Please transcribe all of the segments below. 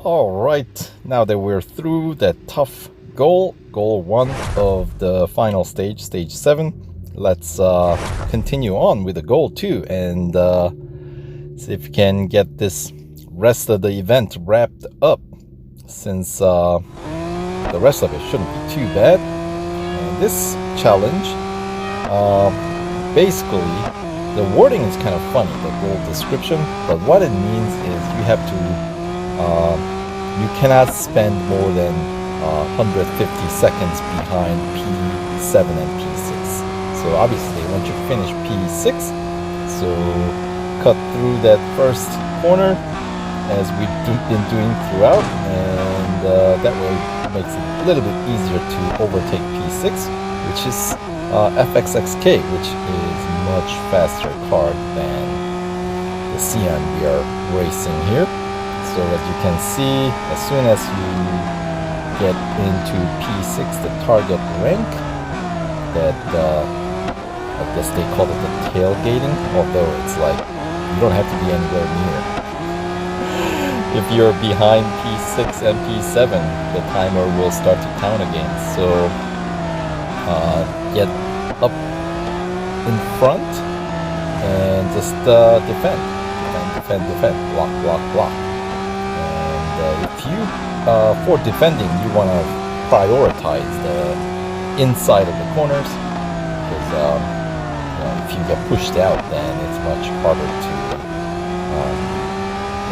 All right, now that we're through that tough goal 1 of the final stage, stage 7, let's continue on with the goal 2 and see if we can get this rest of the event wrapped up, since the rest of it shouldn't be too bad. And this challenge, basically, the wording is kind of funny, the goal description, but what it means is you have to you cannot spend more than 150 seconds behind P7 and P6. So obviously, once you finish P6, so cut through that first corner as we've been doing throughout, and that way it makes it a little bit easier to overtake P6, which is FXXK, which is much faster car than the Sián we are racing here. So as you can see, as soon as you get into P6, the target rank, that I guess they call it the tailgating, although it's like you don't have to be anywhere near. If you're behind P6 and P7, the timer will start to count again. So get up in front and just defend, block. If you, for defending, you want to prioritize the inside of the corners, because if you get pushed out, then it's much harder to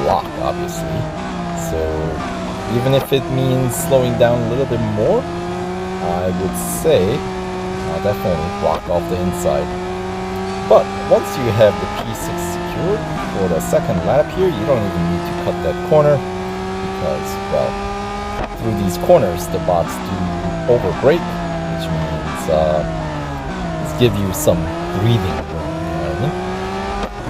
block, obviously. So even if it means slowing down a little bit more, I would say definitely block off the inside. But once you have the P6 secured for the second lap here, you don't even need to cut that corner, because, well, through these corners, the bots do overbrake, which means just give you some breathing room, you know what I mean?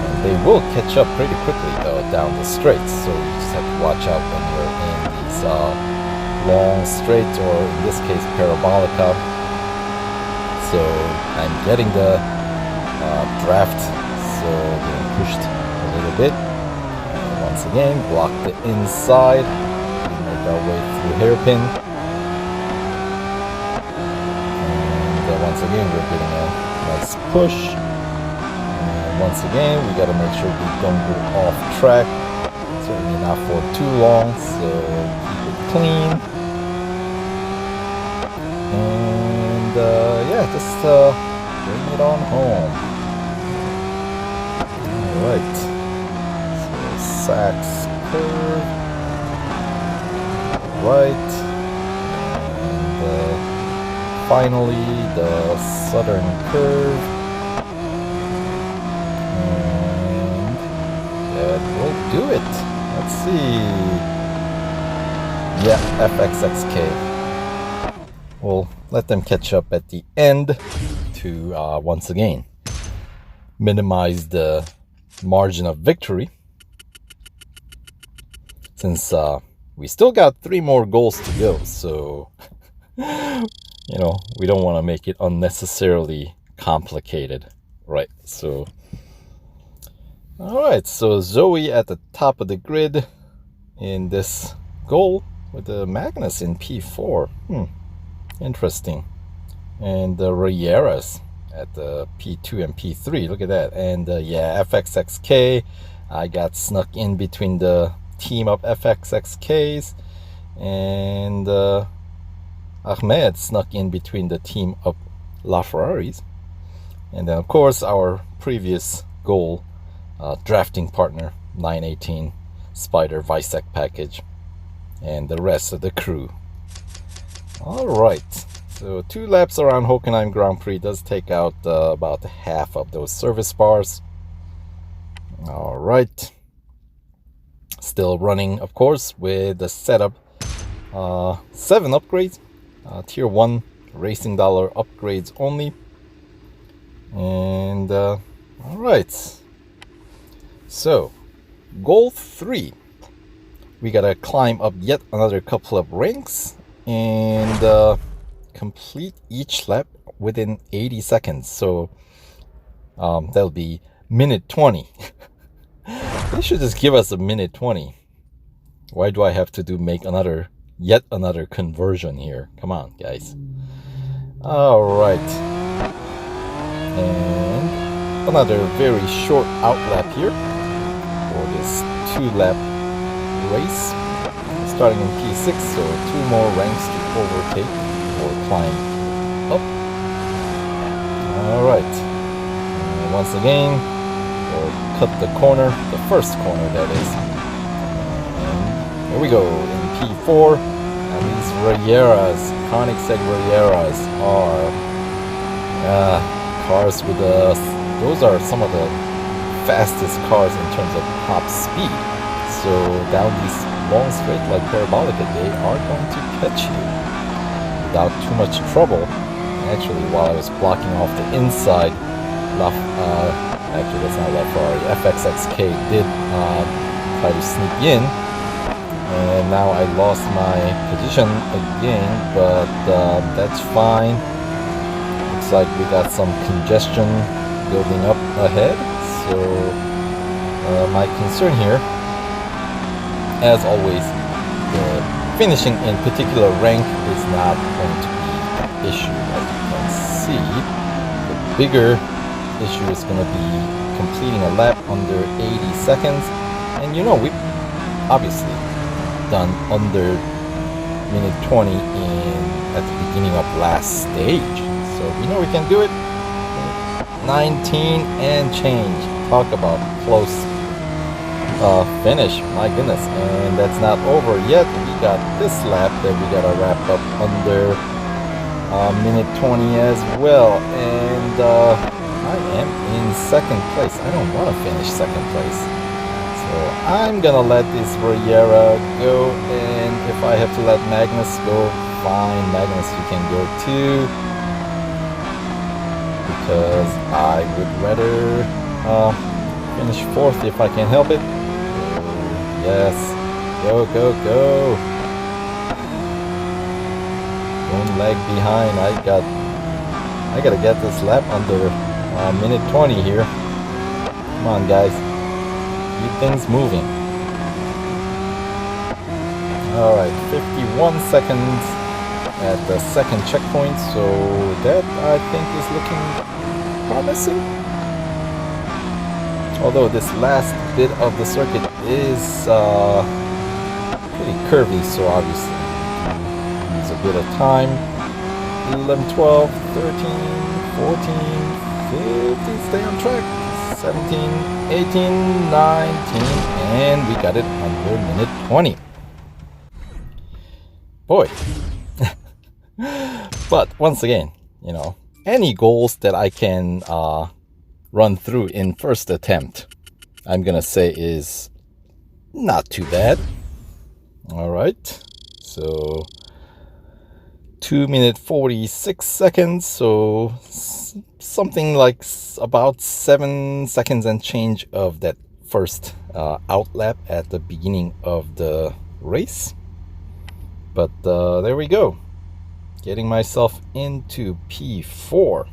And they will catch up pretty quickly, though, down the straights, so you just have to watch out when you're in these long straights, or in this case, parabolica. So I'm getting the draft, so getting pushed a little bit. Once again, block the inside. We make our way through hairpin. And once again, we're getting a nice push. And once again, we gotta make sure we don't go off track. Certainly not for too long, so keep it clean. And yeah, just bring it on home. Alright. Sachs curve, right, and finally the southern curve, and that will do it. Let's see, yeah, FXXK. We'll let them catch up at the end to once again minimize the margin of victory, since we still got 3 more goals to go, so you know, we don't want to make it unnecessarily complicated, right? So alright, so Zoe at the top of the grid in this goal with the Magnus in P4. Interesting. And the Rieras at the P2 and P3, look at that. And yeah, FXXK, I got snuck in between the team of FXXKs, and Ahmed snuck in between the team of LaFerraris, and then of course our previous goal drafting partner 918 Spider Visec package, and the rest of the crew. Alright, so 2 laps around Hockenheim Grand Prix does take out about half of those service bars. Alright, still running, of course, with the setup 7 upgrades, tier 1 racing dollar upgrades only. And alright, so goal 3, we gotta climb up yet another couple of ranks and complete each lap within 80 seconds. So that'll be minute 20. They should just give us a minute 20. Why do I have to make yet another conversion here? Come on, guys. All right. And another very short outlap here for this 2-lap race. Starting in P6, so 2 more ranks to overtake or climb up. All right. And once again, we'll cut the corner, the first corner that is. And here we go in P4. And these Rayeras, Koenigsegg Rayeras are cars with those are some of the fastest cars in terms of top speed. So down these long straight like Parabolica, they are going to catch you without too much trouble. Actually, while I was blocking off the inside, actually that's not LaFerrari, FXXK did try to sneak in, and now I lost my position again, but that's fine. Looks like we got some congestion building up ahead, so my concern here, as always, the finishing in particular rank is not going to be an issue. As you can see, the bigger issue is going to be completing a lap under 80 seconds. And you know, we've obviously done under minute 20 at the beginning of last stage. So we know we can do it. 19 and change. Talk about close finish, my goodness. And that's not over yet. We got this lap that we gotta wrap up under minute 20 as well. And I am in second place. I don't want to finish second place, so I'm gonna let this Rayera go, and if I have to let Magnus go, fine, Magnus, you can go too, because I would rather finish fourth if I can help it. Yes, go, go, go. Don't lag behind. I gotta get this lap under minute 20 here. Come on, guys. Keep things moving. Alright, 51 seconds at the second checkpoint, so that I think is looking promising. Although this last bit of the circuit is pretty curvy, so obviously use a bit of time. 11, 12, 13, 14, 15, stay on track. 17, 18, 19, and we got it under minute 20. Boy. But once again, you know, any goals that I can run through in first attempt, I'm gonna say is not too bad. All right, so 2 minutes 46 seconds, so something like about 7 seconds and change of that first outlap at the beginning of the race. But there we go, getting myself into P4.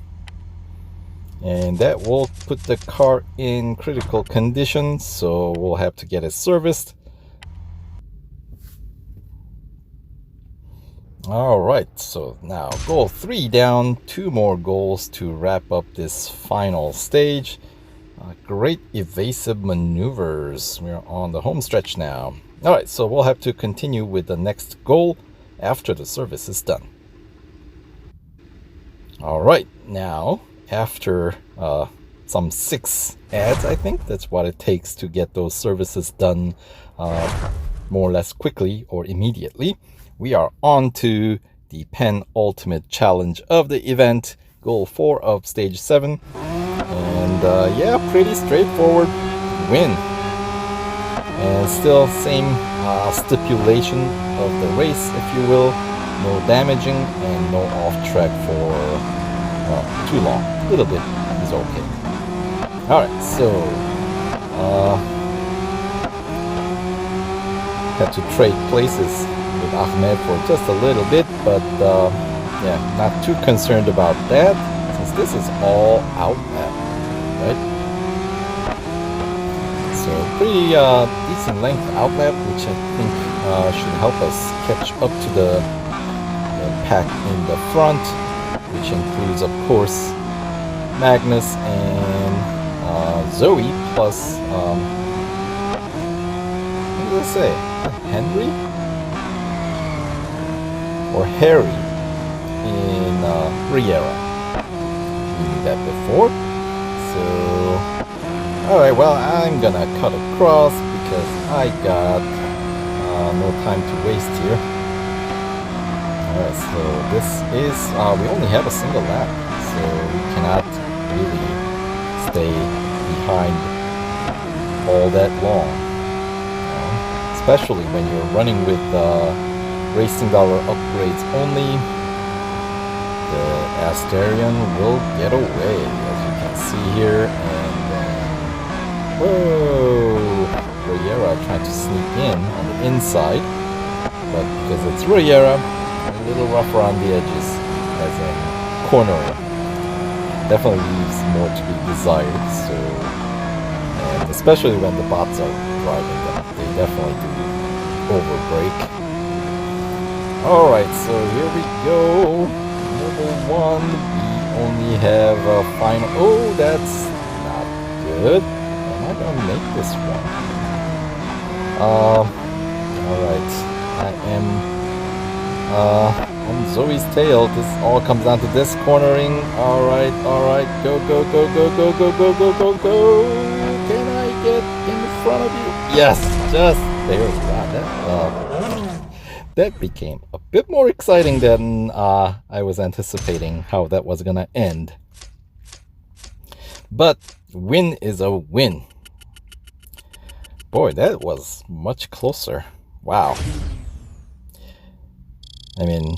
And that will put the car in critical condition, so we'll have to get it serviced. All right, so now goal 3 down, 2 more goals to wrap up this final stage. Great evasive maneuvers. We're on the home stretch now. All right, so we'll have to continue with the next goal after the service is done. All right, now after some 6 ads, I think that's what it takes to get those services done more or less quickly or immediately. We are on to the penultimate challenge of the event, goal 4 of stage 7. And yeah, pretty straightforward win. And still same stipulation of the race, if you will. No damaging and no off track for too long. A little bit is okay. Alright, so had to trade places with Ahmed for just a little bit, but yeah, not too concerned about that, since this is all outlap, right? So pretty decent length outlap, which I think should help us catch up to the pack in the front, which includes, of course, Magnus and Zoe, plus what did I say? Henry or Harry in Riera. We knew that before. So, alright, well, I'm gonna cut across because I got no time to waste here. Alright, so this is, we only have a single lap, so we cannot really stay behind all that long. Especially when you're running with Racing Dollar upgrades only, the Asterion will get away, as you can see here, and then, whoa, Riera trying to sneak in on the inside, but because it's Riera, a little rougher on the edges, as in cornering. Definitely leaves more to be desired, so, and especially when the bots are driving them, they definitely do overbrake. Alright, so here we go. Mobile 1, we only have a final... Oh, that's not good. Am I gonna make this one? Alright. I am on Zoe's tail. This all comes down to this cornering. Alright. Go. Can I get in front of you? Yes, just there. Wow, that became a bit more exciting than I was anticipating how that was gonna end. But win is a win. Boy, that was much closer. Wow. I mean,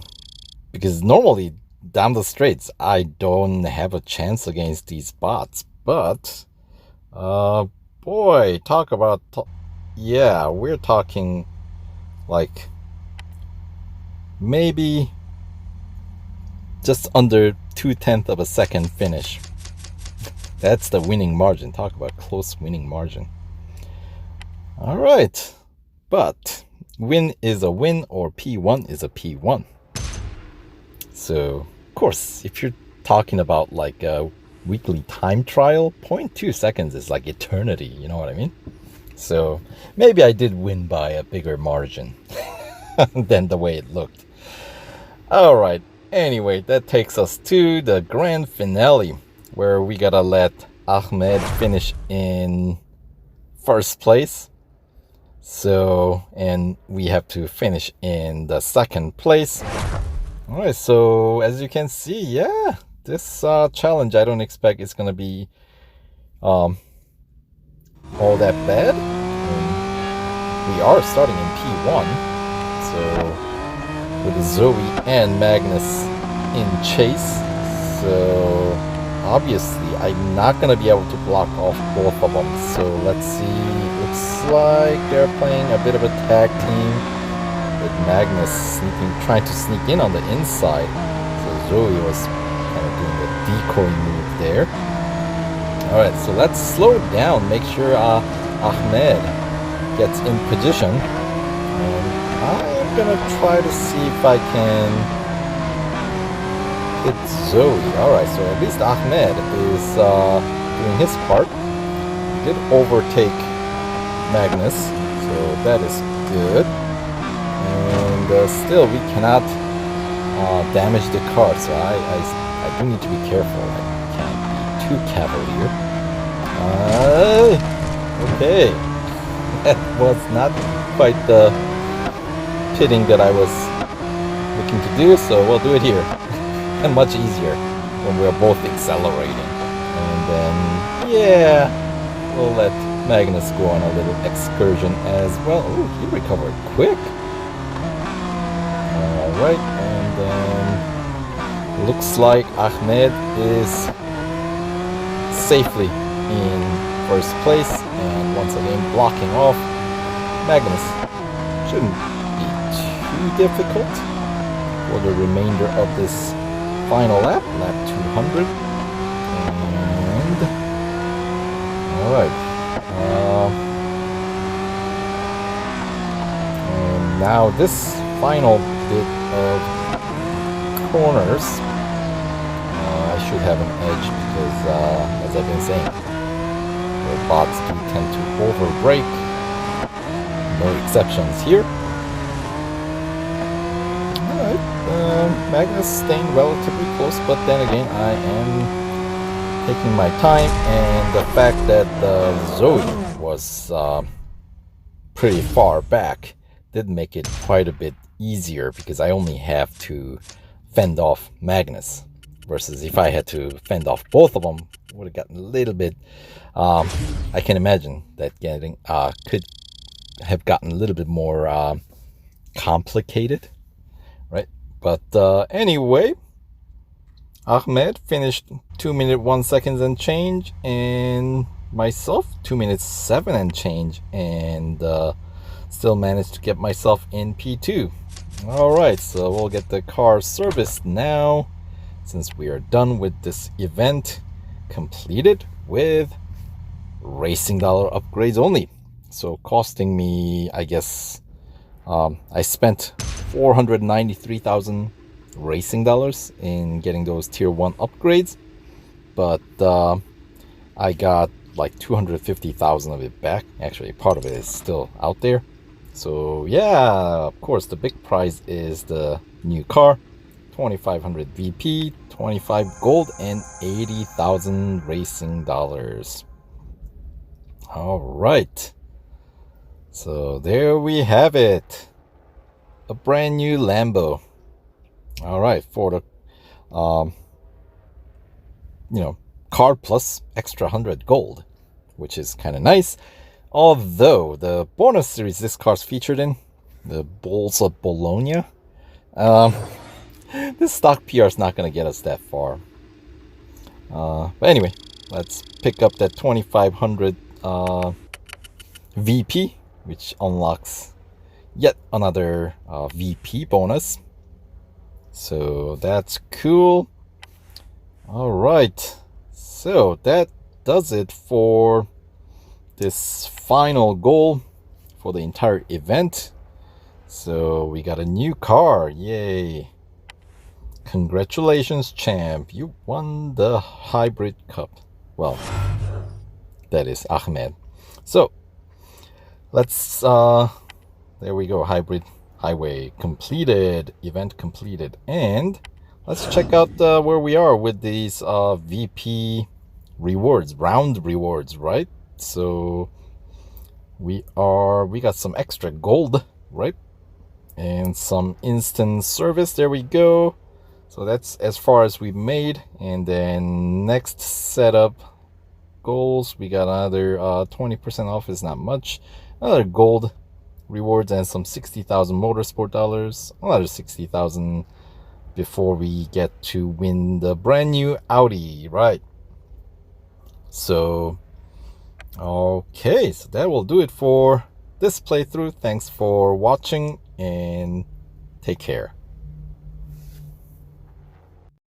because normally down the straights I don't have a chance against these bots, but boy, talk about yeah, we're talking like maybe just under 0.2 of a second finish. That's the winning margin. Talk about close winning margin. All right, but win is a win, or P1 is a P1. So of course, if you're talking about like a weekly time trial, 0.2 seconds is like eternity, you know what I mean? So maybe I did win by a bigger margin than the way it looked. Alright, anyway, that takes us to the grand finale, where we gotta let Ahmed finish in first place. So, and we have to finish in the second place. Alright, so as you can see, yeah, this challenge I don't expect is gonna be all that bad. We are starting in P1, so with Zoe and Magnus in chase, so obviously I'm not gonna be able to block off both of them. So let's see, looks like they're playing a bit of a tag team with Magnus trying to sneak in on the inside. So Zoe was kind of doing the decoy move there. Alright, so let's slow down, make sure Ahmed gets in position, and I'm gonna try to see if I can hit Zoe. Alright, so at least Ahmed is doing his part. He did overtake Magnus, so that is good. And still we cannot damage the car, so I do need to be careful. I can't be too cavalier. Okay. That was not quite the pitting that I was looking to do, so we'll do it here. And much easier when we're both accelerating. And then, yeah, we'll let Magnus go on a little excursion as well. Oh, he recovered quick. Alright, and then looks like Ahmed is safely in first place, and once again blocking off Magnus. Shouldn't be too difficult for the remainder of this final lap, lap 200. And alright, now this final bit of corners, I should have an edge because, as I've been saying, the bots do tend to over-brake. No exceptions here. Alright, Magnus staying relatively close, but then again, I am taking my time, and the fact that the Zoe was pretty far back did make it quite a bit easier because I only have to fend off Magnus, versus if I had to fend off both of them, would have gotten a little bit, I can imagine that getting could have gotten a little bit more complicated, right? But anyway, Ahmed finished 2 minutes 1 second and change, and myself 2 minutes 7 and change, and still managed to get myself in P2. Alright, so we'll get the car serviced now, since we are done with this event, completed with racing dollar upgrades only. So costing me, I guess, I spent 493,000 racing dollars in getting those tier 1 upgrades, but I got like 250,000 of it back. Actually, part of it is still out there. So yeah, of course, the big prize is the new car, 2,500 VP, 25 gold, and 80,000 racing dollars. All right. So there we have it. A brand new Lambo. All right, for the, car plus extra 100 gold, which is kind of nice. Although the bonus series this car's featured in, the Bulls of Bologna, this stock PR is not going to get us that far. But anyway, let's pick up that 2,500 VP, which unlocks yet another VP bonus. So that's cool. All right, so that does it for this final goal for the entire event. So we got a new car. Yay. Congratulations, champ. You won the hybrid cup. Well, that is Ahmed. So let's there we go. Hybrid highway completed, event completed, and let's check out where we are with these VP rewards, round rewards, right? So we got some extra gold, right? And some instant service. There we go. So that's as far as we made. And then next setup goals, we got another 20% off is not much. Another gold rewards and some 60,000 motorsport dollars. Another 60,000 before we get to win the brand new Audi, right? So okay, so that will do it for this playthrough. Thanks for watching and take care.